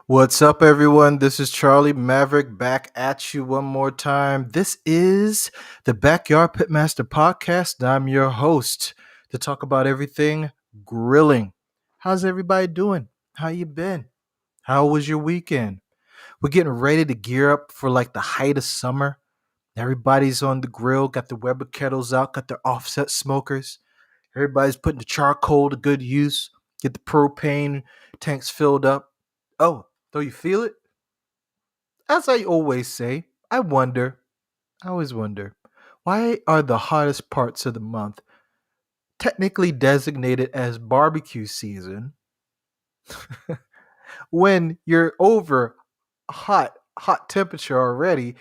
What's up, everyone? This is Charlie Maverick back at you one more time. This is the Backyard Pitmaster podcast, and I'm your host to talk about everything grilling. How's everybody doing? How you been? How was your weekend? We're getting ready to gear up for like the height of summer. Everybody's on the grill, got the Weber kettles out, got their offset smokers. Everybody's putting the charcoal to good use. Get the propane tanks filled up. Oh, do you feel it? As I always say, I always wonder, why are the hottest parts of the month technically designated as barbecue season when you're over hot temperature already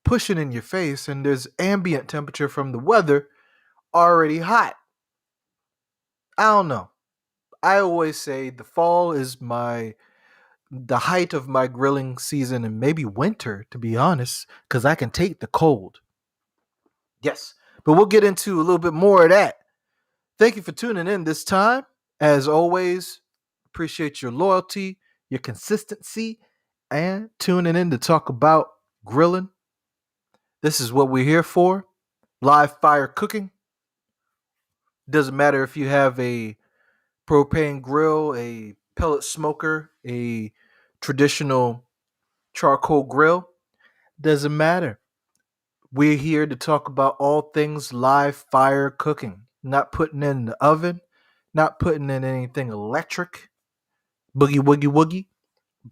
pushing in your face and there's ambient temperature from the weather already hot? I don't know. I always say the fall is the height of my grilling season, and maybe winter, to be honest, because I can take the cold. Yes, but we'll get into a little bit more of that. Thank you for tuning in this time. As always, appreciate your loyalty, your consistency, and tuning in to talk about grilling. This is what we're here for. Live fire cooking. Doesn't matter if you have a propane grill, a pellet smoker, a traditional charcoal grill. Doesn't matter. We're here to talk about all things live fire cooking, not putting in the oven, not putting in anything electric, boogie woogie woogie,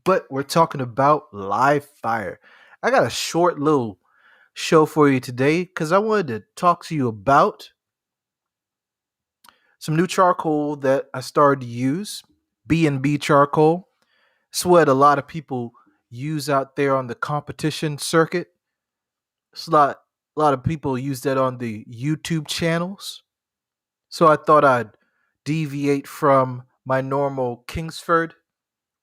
but we're talking about live fire. I got a short little show for you today because I wanted to talk to you about some new charcoal that I started to use, B&B charcoal. It's what a lot of people use out there on the competition circuit. It's a lot of people use that on the YouTube channels. So I thought I'd deviate from my normal Kingsford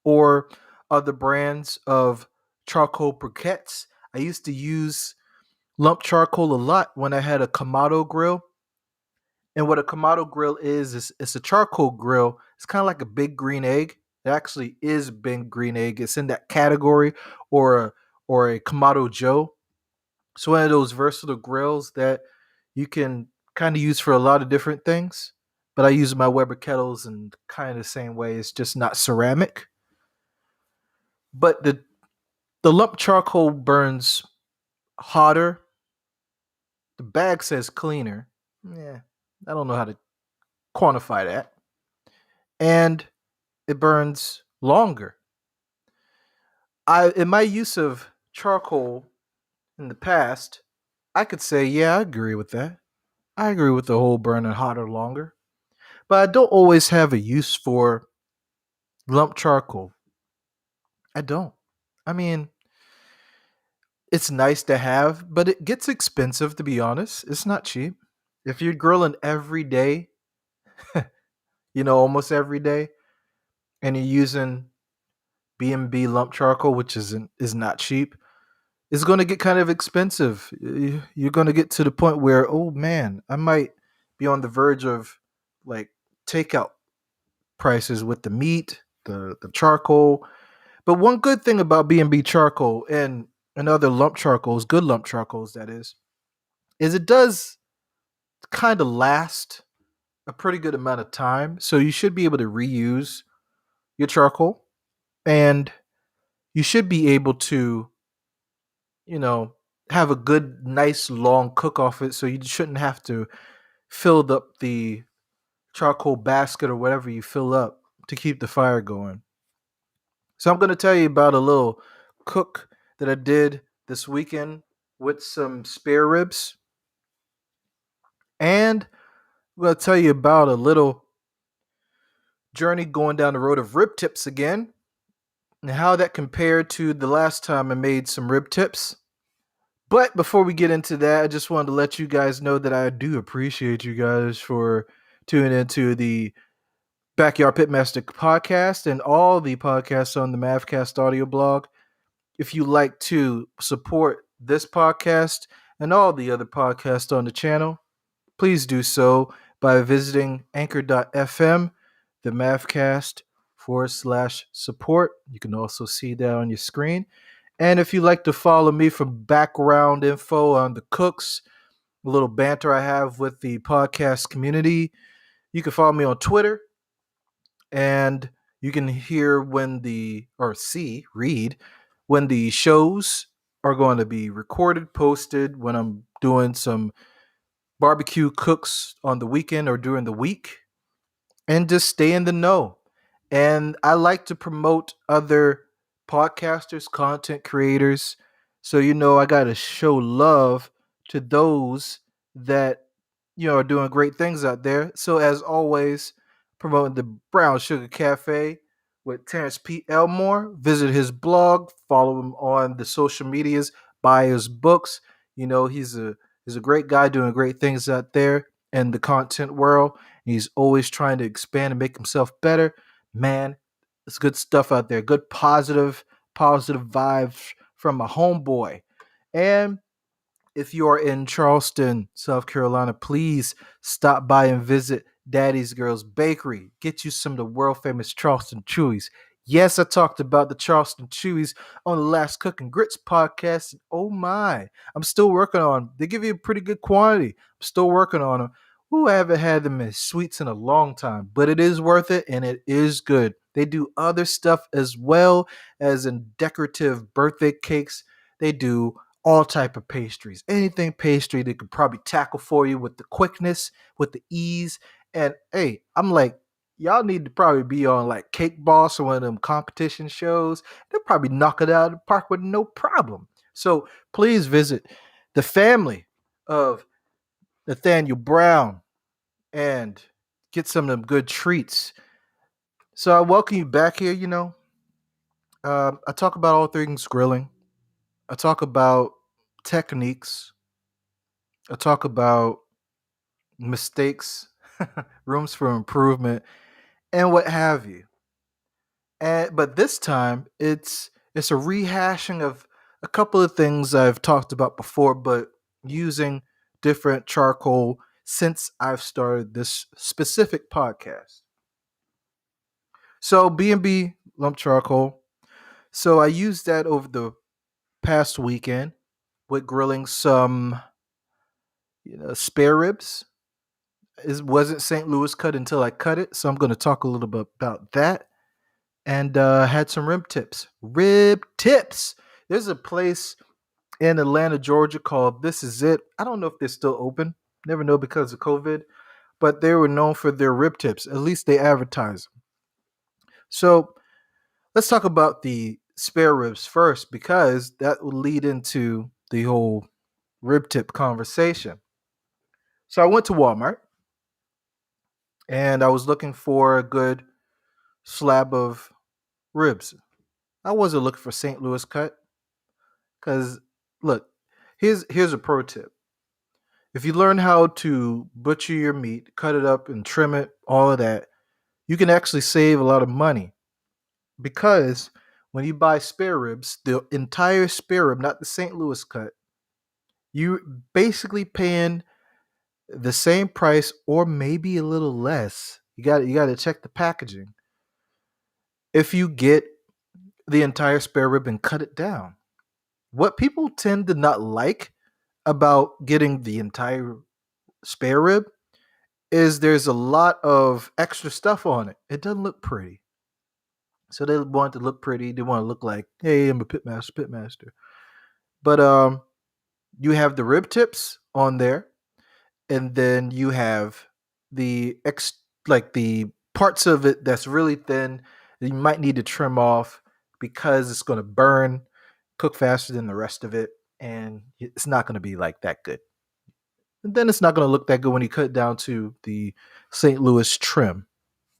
or other brands of charcoal briquettes. I used to use lump charcoal a lot when I had a Kamado grill. And what a Kamado grill is it's a charcoal grill. It's kind of like a big green egg. It actually is a big green egg. It's in that category, or a Kamado Joe. It's one of those versatile grills that you can kind of use for a lot of different things. But I use my Weber kettles in kind of the same way. It's just not ceramic. But the lump charcoal burns hotter. The bag says cleaner. Yeah, I don't know how to quantify that. And it burns longer. I in my use of charcoal in the past, I could say, yeah, I agree with that. I agree with the whole burning hotter longer. But I don't always have a use for lump charcoal. I don't. I mean, it's nice to have, but it gets expensive, to be honest. It's not cheap. If you're grilling every day, almost every day, and you're using B&B lump charcoal, which is not cheap, it's going to get kind of expensive. You're going to get to the point where, oh man, I might be on the verge of like takeout prices with the meat, the charcoal. But one good thing about B&B charcoal and other lump charcoals, good lump charcoals that is it does kind of last a pretty good amount of time. So you should be able to reuse your charcoal, and you should be able to, you know, have a good, nice, long cook off it. So you shouldn't have to fill up the charcoal basket or whatever you fill up to keep the fire going. So I'm going to tell you about a little cook that I did this weekend with some spare ribs. And I'm going to tell you about a little journey going down the road of rib tips again, and how that compared to the last time I made some rib tips. But before we get into that, I just wanted to let you guys know that I do appreciate you guys for tuning into the Backyard Pitmaster podcast and all the podcasts on the Mavcast audio blog. If you like to support this podcast and all the other podcasts on the channel, please do so by visiting anchor.fm, the Mavcast patreon.com/support. You can also see that on your screen. And if you'd like to follow me for background info on the cooks, a little banter I have with the podcast community, you can follow me on Twitter, and you can hear read when the shows are going to be recorded, posted, when I'm doing some barbecue cooks on the weekend or during the week, and just stay in the know. And I like to promote other podcasters, content creators. So, I got to show love to those that, are doing great things out there. So, as always, promoting the Brown Sugar Cafe with Terrence P. Elmore. Visit his blog, follow him on the social medias, buy his books. He's a great guy doing great things out there in the content world. He's always trying to expand and make himself better. Man, it's good stuff out there. Good positive vibes from a homeboy. And if you are in Charleston, South Carolina, please stop by and visit Daddy's Girls Bakery. Get you some of the world famous Charleston Chewies. Yes, I talked about the Charleston Chewies on the last Cooking Grits podcast. Oh my, I'm still working on them. They give you a pretty good quantity. I'm still working on them. Ooh, I haven't had them as sweets in a long time, but it is worth it and it is good. They do other stuff as well as in decorative birthday cakes. They do all type of pastries, anything pastry they could probably tackle for you with the quickness, with the ease. And hey, I'm like, y'all need to probably be on like Cake Boss or one of them competition shows. They'll probably knock it out of the park with no problem. So please visit the family of Nathaniel Brown and get some of them good treats. So I welcome you back here. I talk about all things grilling. I talk about techniques. I talk about mistakes, rooms for improvement, and what have you. But this time it's a rehashing of a couple of things I've talked about before, but using different charcoal since I've started this specific podcast. So B&B lump charcoal. So I used that over the past weekend with grilling some spare ribs. It wasn't St. Louis cut until I cut it, so I'm going to talk a little bit about that. And had some rib tips. Rib tips. There's a place in Atlanta, Georgia called This Is It. I don't know if they're still open. Never know because of COVID. But they were known for their rib tips. At least they advertise them. So let's talk about the spare ribs first because that will lead into the whole rib tip conversation. So I went to Walmart and I was looking for a good slab of ribs. I wasn't looking for St. Louis cut because look, here's a pro tip. If you learn how to butcher your meat, cut it up and trim it, all of that, you can actually save a lot of money because when you buy spare ribs, the entire spare rib, not the St. Louis cut, you basically paying the same price or maybe a little less. You got to check the packaging. If you get the entire spare rib and cut it down. What people tend to not like about getting the entire spare rib is there's a lot of extra stuff on it. It doesn't look pretty. So they want it to look pretty. They want to look like, hey, I'm a pitmaster. But you have the rib tips on there, and then you have the like the parts of it that's really thin that you might need to trim off because it's going to burn, cook faster than the rest of it, and it's not going to be like that good. And then it's not going to look that good when you cut it down to the St. Louis trim.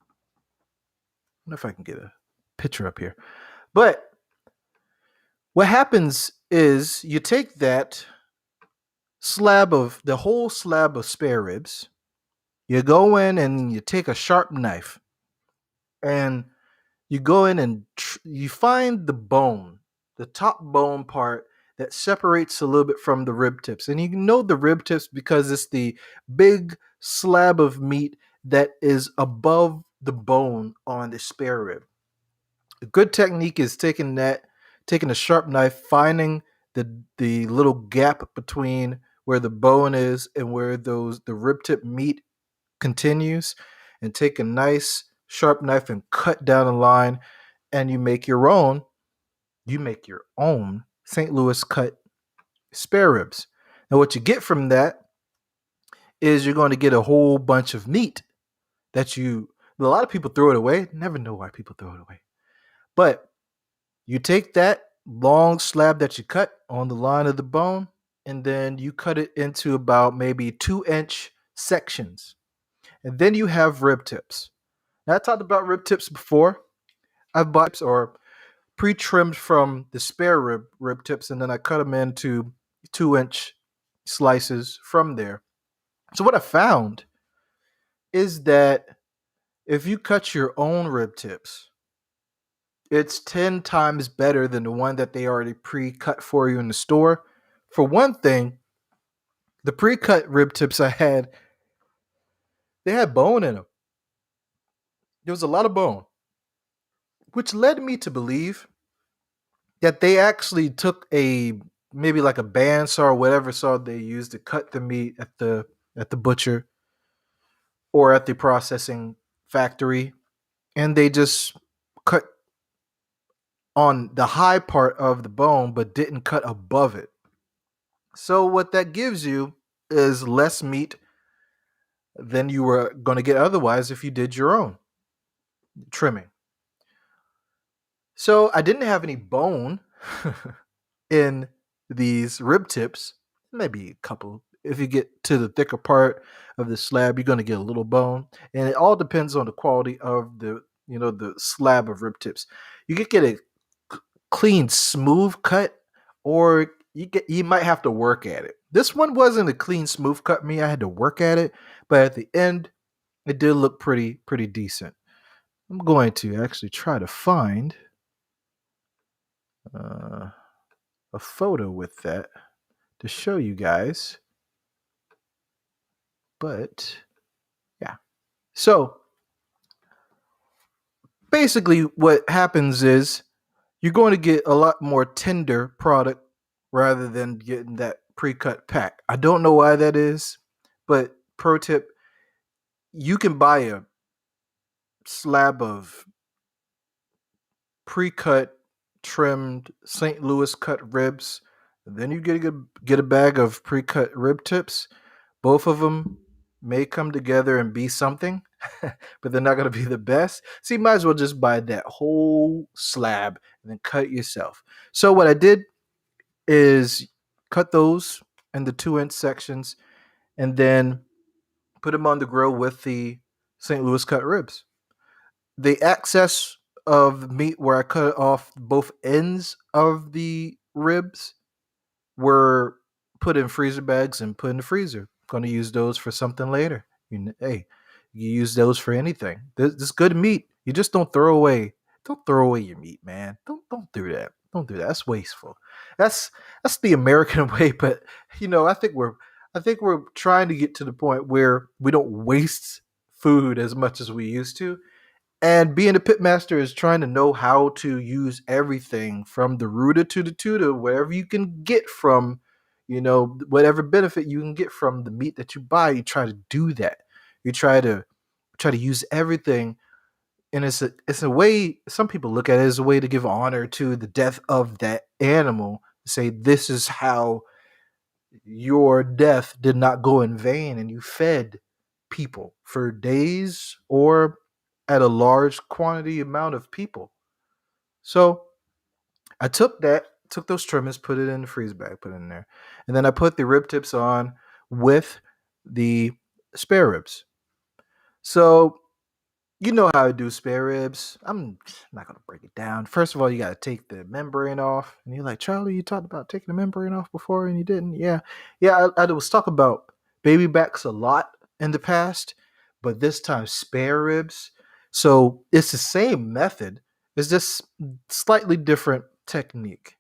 I wonder if I can get a picture up here. But what happens is you take that the whole slab of spare ribs, you go in and you take a sharp knife and you go in and you find the bone, the top bone part that separates a little bit from the rib tips. And you know the rib tips because it's the big slab of meat that is above the bone on the spare rib. A good technique is taking a sharp knife, finding the little gap between where the bone is and where the rib tip meat continues, and take a nice sharp knife and cut down a line, and you make your own St. Louis cut spare ribs. Now what you get from that is you're going to get a whole bunch of meat that you a lot of people throw it away. Never know why people throw it away. But you take that long slab that you cut on the line of the bone, and then you cut it into about maybe 2-inch sections. And then you have rib tips. Now, I talked about rib tips before. I've bought tips or pre-trimmed from the spare rib tips, and then I cut them into 2-inch slices from there. So what I found is that if you cut your own rib tips, it's 10 times better than the one that they already pre-cut for you in the store. For one thing, the pre-cut rib tips I had, they had bone in them. There was a lot of bone, which led me to believe that they actually took a maybe like a bandsaw or whatever saw they used to cut the meat at the butcher or at the processing factory, and they just cut on the high part of the bone but didn't cut above it. So what that gives you is less meat than you were going to get otherwise if you did your own trimming. So I didn't have any bone in these rib tips, maybe a couple. If you get to the thicker part of the slab, you're going to get a little bone, and it all depends on the quality of the slab of rib tips. You could get a clean, smooth cut, or you might have to work at it. This one wasn't a clean, smooth cut. I had to work at it, but at the end, it did look pretty decent. I'm going to actually try to find a photo with that to show you guys. But yeah. So basically what happens is you're going to get a lot more tender product rather than getting that pre-cut pack. I don't know why that is, but pro tip, you can buy a slab of pre-cut trimmed St. Louis cut ribs. Then you get a bag of pre-cut rib tips. Both of them may come together and be something, but they're not going to be the best. So you might as well just buy that whole slab and then cut it yourself. So what I did is cut those in the 2-inch sections and then put them on the grill with the St. Louis cut ribs. The excess of meat where I cut off both ends of the ribs were put in freezer bags and put in the freezer. Going to use those for something later. Hey, you use those for anything. This good meat. You just don't throw away. Don't throw away your meat, man. Don't do that. Don't do that. That's wasteful. That's the American way. But I think we're trying to get to the point where we don't waste food as much as we used to. And being a pitmaster is trying to know how to use everything from the rooter to the tutor, wherever you can get from, whatever benefit you can get from the meat that you buy. You try to do that. You try to use everything, and it's a way. Some people look at it as a way to give honor to the death of that animal. Say this is how your death did not go in vain, and you fed people for days or at a large quantity amount of people. So I took those trimmings, put it in the freeze bag, put it in there, and then I put the rib tips on with the spare ribs. So you know how I do spare ribs. I'm not gonna break it down. First of all, you gotta take the membrane off, and you're like, Charlie, you talked about taking the membrane off before, and you didn't. Yeah. I was talking about baby backs a lot in the past, but this time spare ribs. So it's the same method. It's just slightly different technique.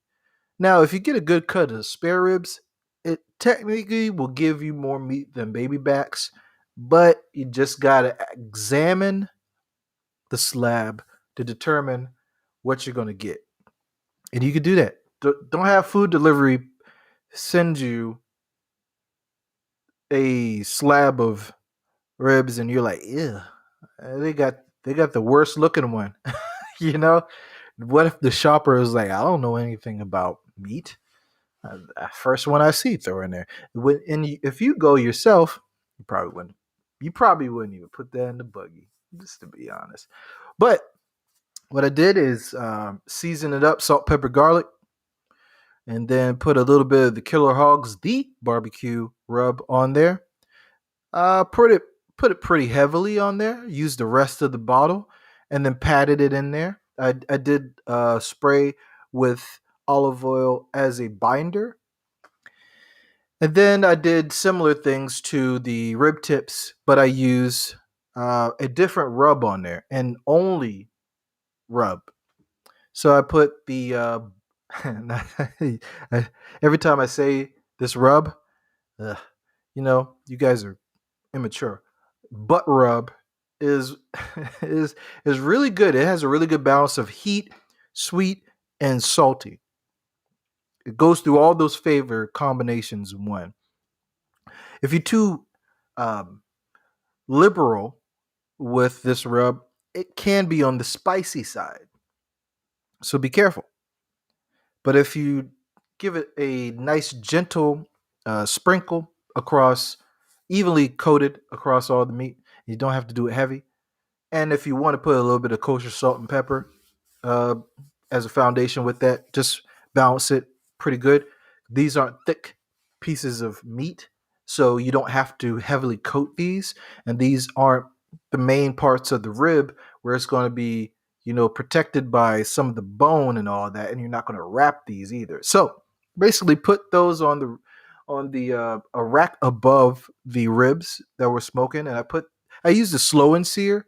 Now, if you get a good cut of spare ribs, it technically will give you more meat than baby backs, but you just gotta examine the slab to determine what you're gonna get, and you can do that. Don't have food delivery send you a slab of ribs, and you're like, yeah, they got the worst looking one. you know, what if the shopper is like, I don't know anything about meat. First one I see, throw in there. If you go yourself, you probably wouldn't. You probably wouldn't even put that in the buggy, just to be honest. But what I did is season it up, salt, pepper, garlic, and then put a little bit of the Killer Hogs the barbecue rub on there. Put it pretty heavily on there. Use the rest of the bottle, and then patted it in there. I did spray with olive oil as a binder, and then I did similar things to the rib tips, but I use a different rub on there, and only rub. So I put the every time I say this rub, ugh, you guys are immature. Butt rub is is is really good. It has a really good balance of heat, sweet, and salty. It goes through all those flavor combinations in one. If you're too um, liberal with this rub, it can be on the spicy side. So be careful. But if you give it a nice gentle sprinkle across, evenly coated across all the meat, you don't have to do it heavy. And if you want to put a little bit of kosher salt and pepper uh, as a foundation with that, just balance it pretty good. These aren't thick pieces of meat, so you don't have to heavily coat these. And these aren't the main parts of the rib where it's going to be, protected by some of the bone and all that. And you're not going to wrap these either. So basically, put those on the a rack above the ribs that we're smoking, and I used the slow and sear,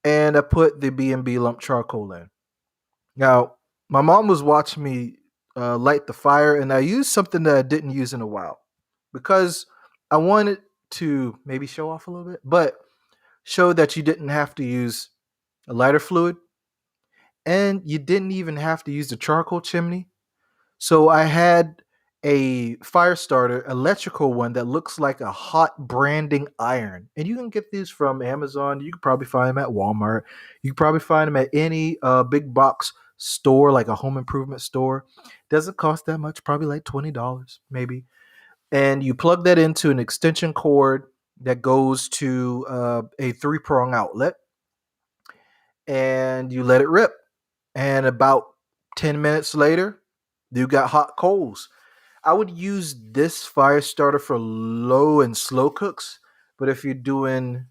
and I put the B&B lump charcoal in. Now, my mom was watching me light the fire, and I used something that I didn't use in a while because I wanted to maybe show off a little bit, but show that you didn't have to use a lighter fluid, and you didn't even have to use the charcoal chimney. So I had a fire starter, electrical one that looks like a hot branding iron. And you can get these from Amazon. You can probably find them at Walmart. You can probably find them at any big box store, like a home improvement store. Doesn't cost that much, probably like $20 maybe. And you plug that into an extension cord that goes to a three-prong outlet, and you let it rip. And about 10 minutes later, you got hot coals. I would use this fire starter for low and slow cooks, but if you're doing,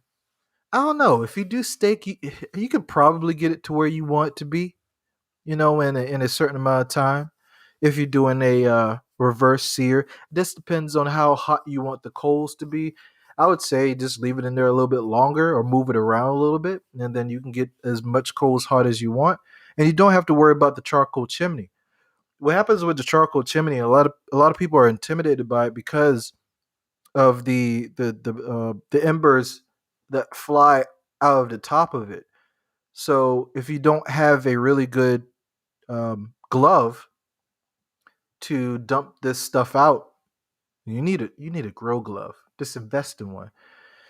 I don't know, if you do steak, you could probably get it to where you want it to be, in a certain amount of time. If you're doing a reverse sear, this depends on how hot you want the coals to be. I would say just leave it in there a little bit longer or move it around a little bit, and then you can get as much coals hot as you want, and you don't have to worry about the charcoal chimney. What happens with the charcoal chimney? A lot of people are intimidated by it because of the embers that fly out of the top of it. So if you don't have a really good glove to dump this stuff out, you need a grow glove. Just invest in one.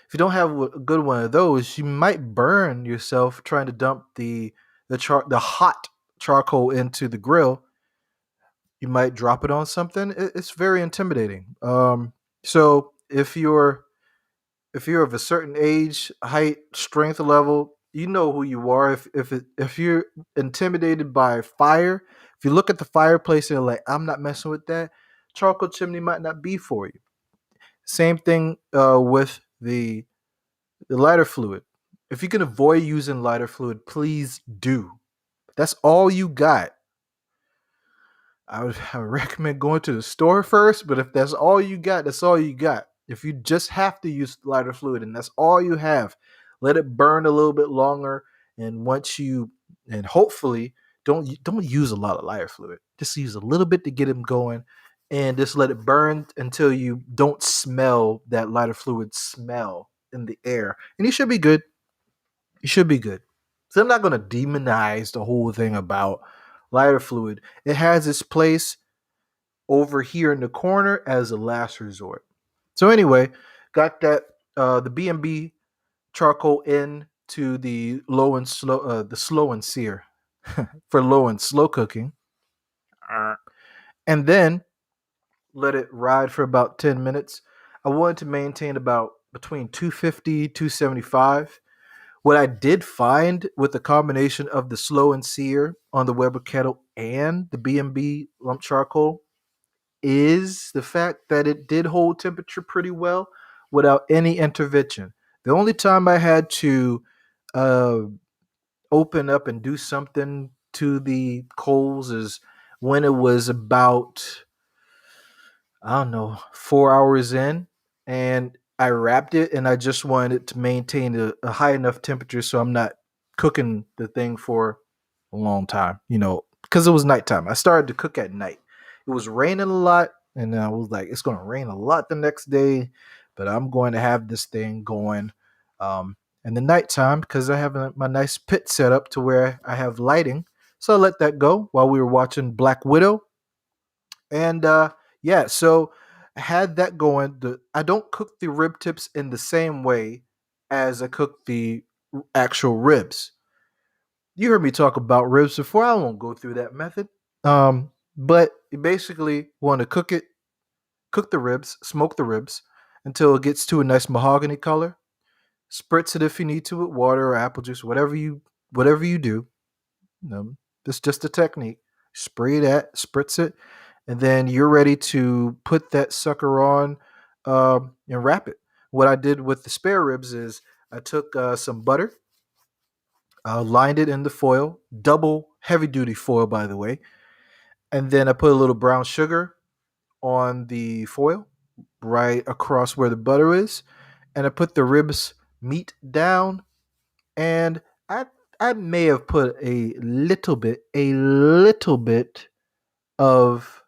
If you don't have a good one of those, you might burn yourself trying to dump the hot charcoal into the grill. You might drop it on something. It's very intimidating. So if you're of a certain age, height, strength level, you know who you are. If you're intimidated by fire, if you look at the fireplace and you're like, I'm not messing with that, charcoal chimney might not be for you. Same thing with the lighter fluid. If you can avoid using lighter fluid, please do. That's all you got. I would recommend going to the store first, but if that's all you got, that's all you got. If you just have to use lighter fluid and that's all you have, let it burn a little bit longer. And hopefully don't use a lot of lighter fluid. Just use a little bit to get them going, and just let it burn until you don't smell that lighter fluid smell in the air. And you should be good. You should be good. So I'm not going to demonize the whole thing about lighter fluid. It has its place over here in the corner as a last resort. So anyway, got that the B&B charcoal in to the slow and sear for low and slow cooking, and then let it ride for about 10 minutes. I wanted to maintain about between 250 275. What I did find with the combination of the slow and sear on the Weber kettle and the B&B lump charcoal is the fact that it did hold temperature pretty well without any intervention. The only time I had to uh, open up and do something to the coals is when it was about, I don't know, 4 hours in, and I wrapped it, and I just wanted it to maintain a high enough temperature so I'm not cooking the thing for a long time, because it was nighttime. I started to cook at night. It was raining a lot, and I was like, it's going to rain a lot the next day, but I'm going to have this thing going in the nighttime because I have my nice pit set up to where I have lighting. So I let that go while we were watching Black Widow. And yeah, so I had that going. I don't cook the rib tips in the same way as I cook the actual ribs. You heard me talk about ribs before. I won't go through that method. But you basically want to cook the ribs, smoke the ribs until it gets to a nice mahogany color. Spritz it if you need to with water or apple juice, whatever you do. It's just a technique. Spray that, spritz it, and then you're ready to put that sucker on and wrap it. What I did with the spare ribs is I took some butter, lined it in the foil, double heavy duty foil, by the way, and then I put a little brown sugar on the foil right across where the butter is, and I put the ribs meat down, and I may have put a little bit of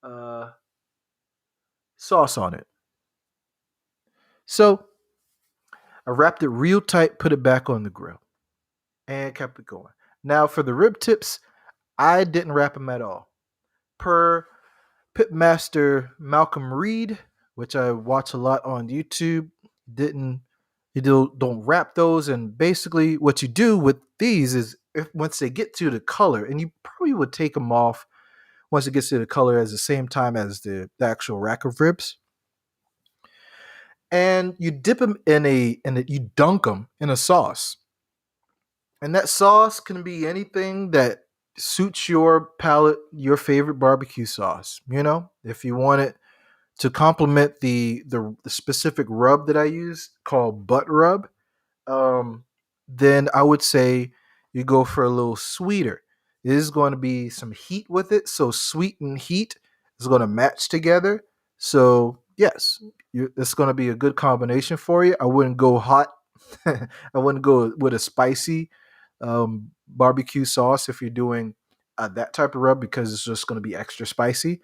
uh, sauce on it. So I wrapped it real tight, put it back on the grill, and kept it going. Now for the rib tips, I didn't wrap them at all. Per Pitmaster Malcolm Reed, which I watch a lot on YouTube, didn't don't wrap those. And basically, what you do with these is once they get to the color, and you probably would take them off once it gets to the color at the same time as the actual rack of ribs, and you dip them you dunk them in a sauce, and that sauce can be anything that suits your palate, your favorite barbecue sauce. If you want it to complement the specific rub that I use called butt rub, um, then I would say you go for a little sweeter. It is going to be some heat with it, so sweet and heat is going to match together. So yes, it's going to be a good combination for you. I wouldn't go hot. I wouldn't go with a spicy barbecue sauce if you're doing that type of rub because it's just going to be extra spicy.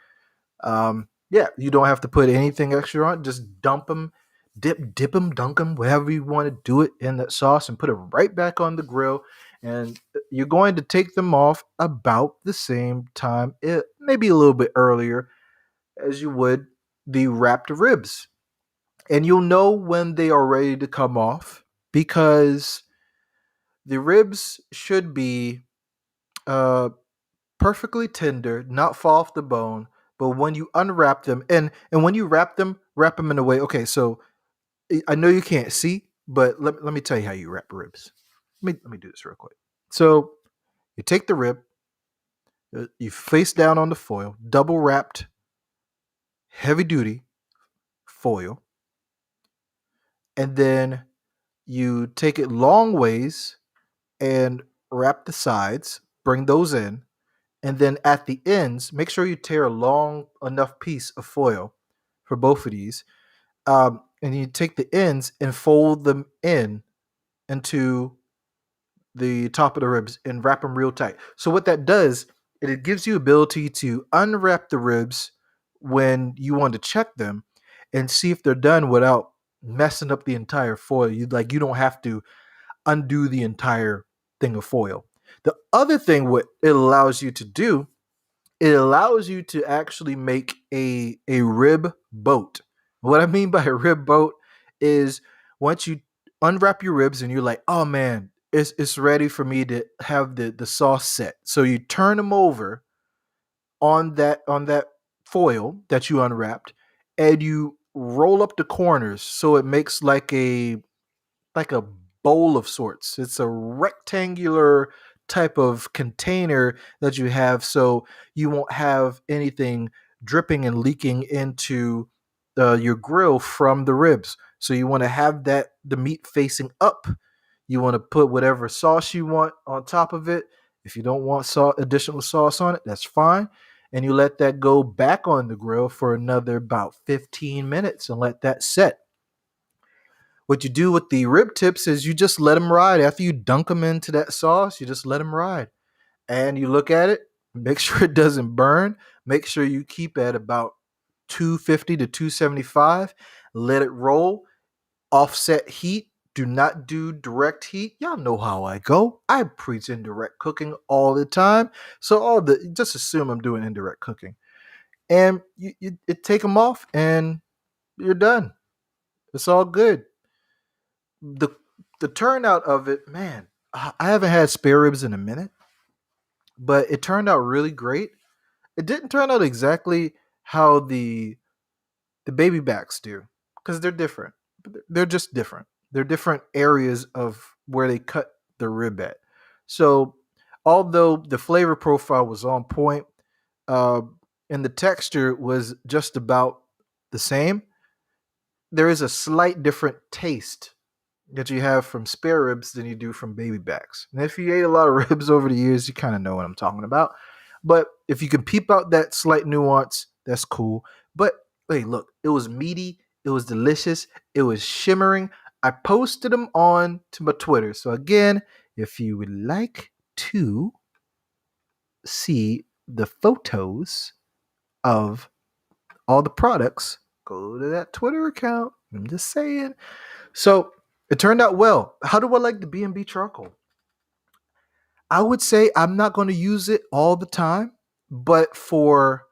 Yeah, you don't have to put anything extra on. Just dump them, dip them, dunk them, whatever you want to do it in that sauce, and put it right back on the grill. And you're going to take them off about the same time, maybe a little bit earlier, as you would the wrapped ribs. And you'll know when they are ready to come off because the ribs should be uh, perfectly tender, not fall off the bone. But when you unwrap them, and when you wrap them in a way. Okay, so I know you can't see, but let me tell you how you wrap ribs. Let me do this real quick. So you take the rib, you face down on the foil, double wrapped, heavy duty foil, and then you take it long ways and wrap the sides, bring those in, and then at the ends, make sure you tear a long enough piece of foil for both of these. And you take the ends and fold them into the top of the ribs and wrap them real tight. So what that does, it gives you ability to unwrap the ribs when you want to check them and see if they're done without messing up the entire foil. You don't have to undo the entire thing of foil. The other thing what it allows you to do, it allows you to actually make a rib boat. What I mean by a rib boat is once you unwrap your ribs and you're like, oh man, it's ready for me to have the sauce set. So you turn them over on that foil that you unwrapped, and you roll up the corners so it makes like a bowl of sorts. It's a rectangular type of container that you have, so you won't have anything dripping and leaking into your grill from the ribs. So you want to have that the meat facing up. You want to put whatever sauce you want on top of it. If you don't want additional sauce on it, that's fine. And you let that go back on the grill for another about 15 minutes and let that set. What you do with the rib tips is you just let them ride. After you dunk them into that sauce, you just let them ride. And you look at it, make sure it doesn't burn. Make sure you keep at about 250 to 275. Let it roll. Offset heat. Do not do direct heat. Y'all know how I go. I preach indirect cooking all the time. So just assume I'm doing indirect cooking. And you take them off and you're done. It's all good. the the turnout of it, man, I haven't had spare ribs in a minute, but it turned out really great. It didn't turn out exactly how the baby backs do, because they're different. They're just different. They're different areas of where they cut the rib at. So, although the flavor profile was on point, uh, and the texture was just about the same, there is a slight different taste that you have from spare ribs than you do from baby backs. And if you ate a lot of ribs over the years, you kind of know what I'm talking about. But if you can peep out that slight nuance, that's cool. But hey, look, it was meaty, it was delicious, it was shimmering. I posted them on to my Twitter. So again, if you would like to see the photos of all the products, go to that Twitter account. I'm just saying. So it turned out well. How do I like the B&B charcoal? I would say I'm not going to use it all the time, but for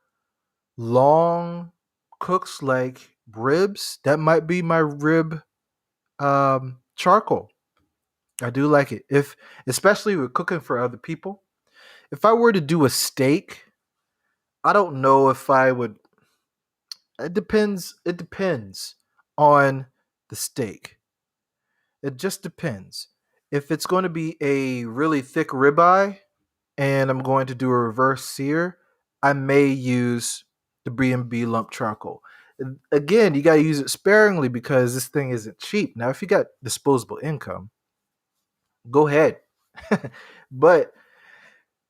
long cooks like ribs, that might be my rib charcoal. I do like it. If especially with cooking for other people. If I were to do a steak, I don't know if I would. It depends. It depends on the steak. It just depends. If it's going to be a really thick ribeye and I'm going to do a reverse sear, I may use the B&B lump charcoal. Again, you got to use it sparingly because this thing isn't cheap. Now, if you got disposable income, go ahead. But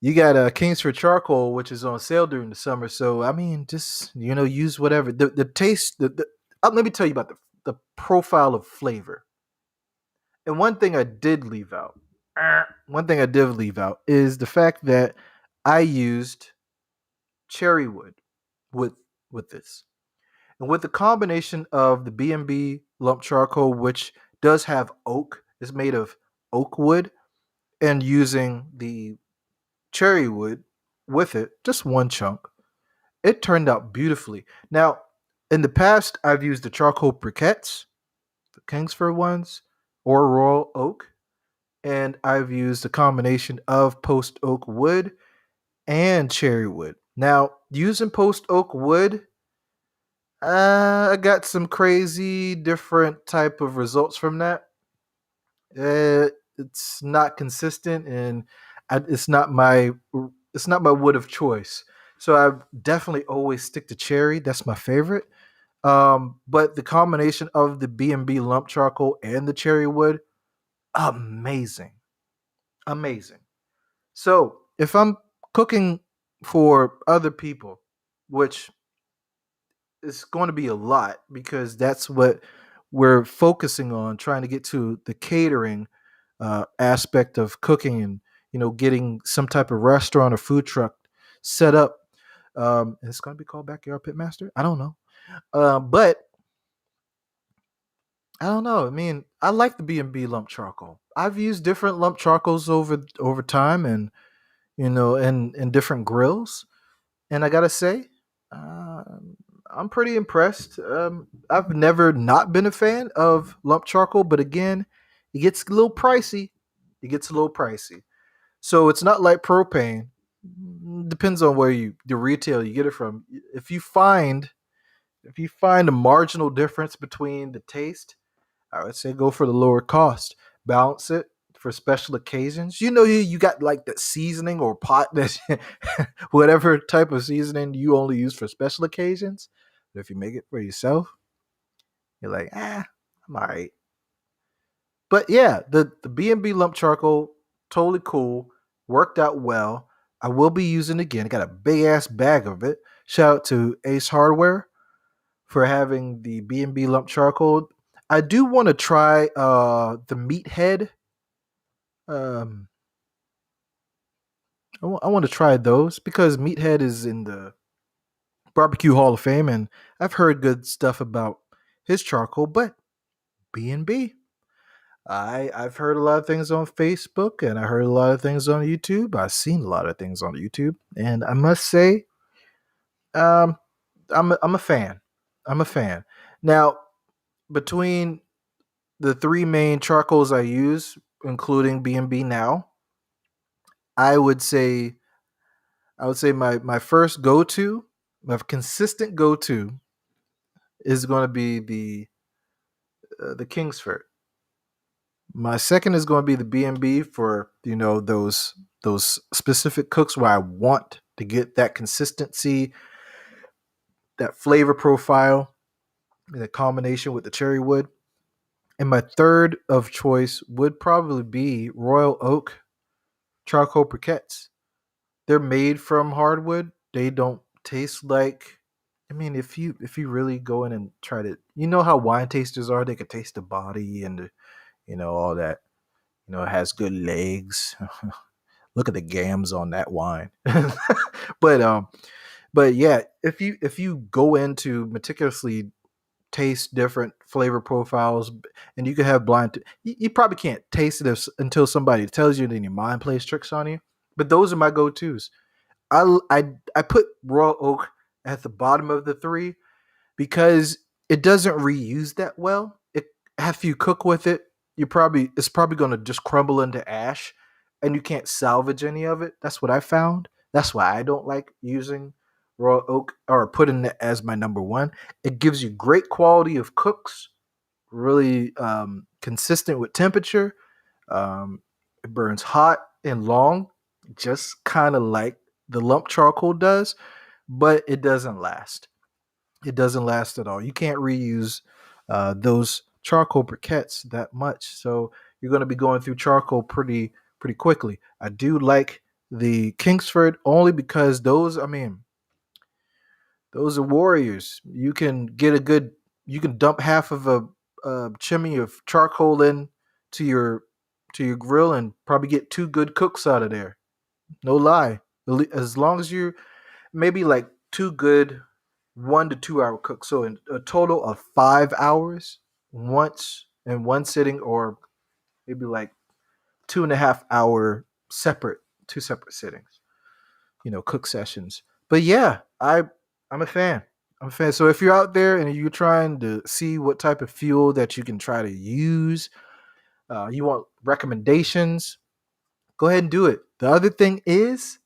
you got Kingsford charcoal, which is on sale during the summer. So I mean, just use whatever. The taste. Let me tell you about the profile of flavor. And one thing I did leave out. One thing I did leave out is the fact that I used cherry wood with this. And with the combination of the B&B lump charcoal, which does have oak, is made of oak wood, and using the cherry wood with it, just one chunk, it turned out beautifully. Now, in the past, I've used the charcoal briquettes, the Kingsford ones, or Royal Oak, and I've used a combination of post oak wood and cherry wood. Now, using post oak wood, I got some crazy different type of results from that. It's not consistent, and it's not my wood of choice. So I definitely always stick to cherry. That's my favorite. But the combination of the B&B lump charcoal and the cherry wood, amazing, amazing. So if I'm cooking for other people, which is going to be a lot because that's what we're focusing on, trying to get to the catering aspect of cooking, and getting some type of restaurant or food truck set up. It's going to be called Backyard Pitmaster. I don't know, but I don't know. I mean, I like the B&B lump charcoal. I've used different lump charcoals over time, and in different grills. And I gotta say, uh, I'm pretty impressed. I've never not been a fan of lump charcoal, but again, it gets a little pricey. It gets a little pricey. So it's not like propane. Depends on where the retail you get it from. If you find a marginal difference between the taste, I would say go for the lower cost. Balance it for special occasions. You got like that seasoning or pot that whatever type of seasoning you only use for special occasions. But if you make it for yourself, you're like, I'm all right. But yeah, the B&B lump charcoal, totally cool. Worked out well. I will be using it again. I got a big ass bag of it. Shout out to Ace Hardware for having the B&B lump charcoal. I do want to try the meathead. Um, I want to try those because meathead is in the barbecue hall of fame, and I've heard good stuff about his charcoal. But B&B, I've heard a lot of things on Facebook, and I heard a lot of things on YouTube. I've seen a lot of things on YouTube, and I must say, um, I'm a fan. I'm a fan. Now, between the three main charcoals I use, including B&B now, I would say my first go to, my consistent go to is going to be the Kingsford. My second is going to be the B&B for those specific cooks where I want to get that consistency, that flavor profile, and the combination with the cherry wood. And my third of choice would probably be Royal Oak charcoal briquettes. They're made from hardwood. They don't taste like. I mean, if you really go in and try to, how wine tasters are. They could taste the body and all that. It has good legs. Look at the gams on that wine. but um, but yeah, if you go into meticulously taste different flavor profiles, and you can have you probably can't taste it until somebody tells you, and then your mind plays tricks on you. But those are my go tos. I put Royal Oak at the bottom of the three because it doesn't reuse that well. It After you cook with it, it's probably going to just crumble into ash, and you can't salvage any of it. That's what I found. That's why I don't like using Royal Oak or putting it as my number one. It gives you great quality of cooks, really consistent with temperature. It burns hot and long, just kind of like the lump charcoal does, but it doesn't last. It doesn't last at all. You can't reuse those charcoal briquettes that much, so you're going to be going through charcoal pretty quickly. I do like the Kingsford only because those, I mean, those are warriors. You can dump half of a chimney of charcoal in to your grill and probably get two good cooks out of there. No lie. As long as you maybe like two good 1 to 2 hour cooks. So in a total of 5 hours once in one sitting, or maybe like 2.5 hour two separate sittings. Cook sessions. But yeah, I'm a fan. I'm a fan. So if you're out there and you're trying to see what type of fuel that you can try to use, you want recommendations, go ahead and do it. The other thing is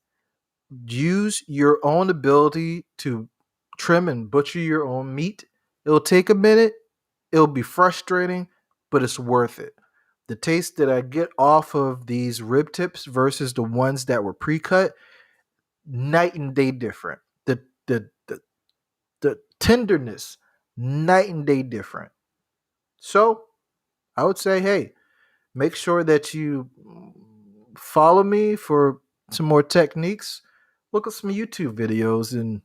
use your own ability to trim and butcher your own meat. It'll take a minute. It'll be frustrating, but it's worth it. The taste that I get off of these rib tips versus the ones that were pre-cut, night and day different. The tenderness, night and day different. So I would say, hey, make sure that you follow me for some more techniques. Look at some YouTube videos and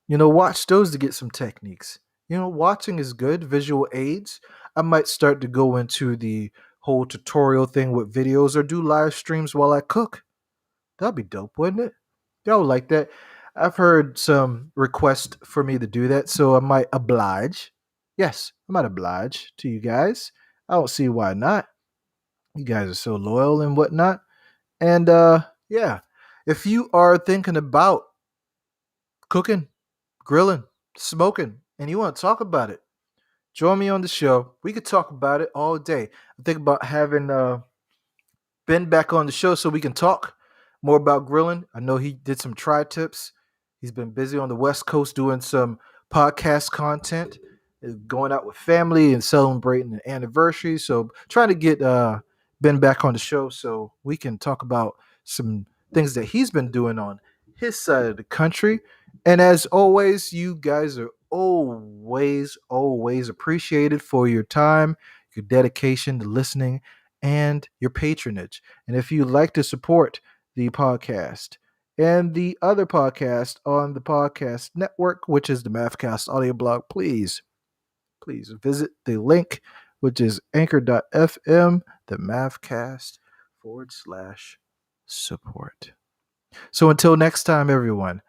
watch those to get some techniques. Watching is good, visual aids. I might start to go into the whole tutorial thing with videos or do live streams while I cook. That'd be dope, wouldn't it? Y'all would like that. I've heard some requests for me to do that, so I might oblige. Yes, I might oblige to you guys. I don't see why not. You guys are so loyal and whatnot. And yeah, if you are thinking about cooking, grilling, smoking, and you want to talk about it, join me on the show. We could talk about it all day. I think about having Ben back on the show so we can talk more about grilling. I know he did some tri tips. He's been busy on the West Coast doing some podcast content, going out with family and celebrating an anniversary. So trying to get Ben back on the show so we can talk about some things that he's been doing on his side of the country. And as always, you guys are always appreciated for your time, your dedication to listening, and your patronage. And if you'd like to support the podcast and the other podcast on the podcast network, which is the Mathcast audio blog, please visit the link, which is anchor.fm, the Mathcast /support. So until next time, everyone,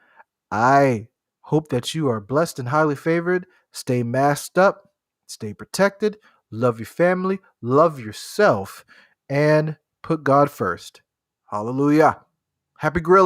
I hope that you are blessed and highly favored. Stay masked up, stay protected, love your family, love yourself, and put God first. Hallelujah. Happy grilling.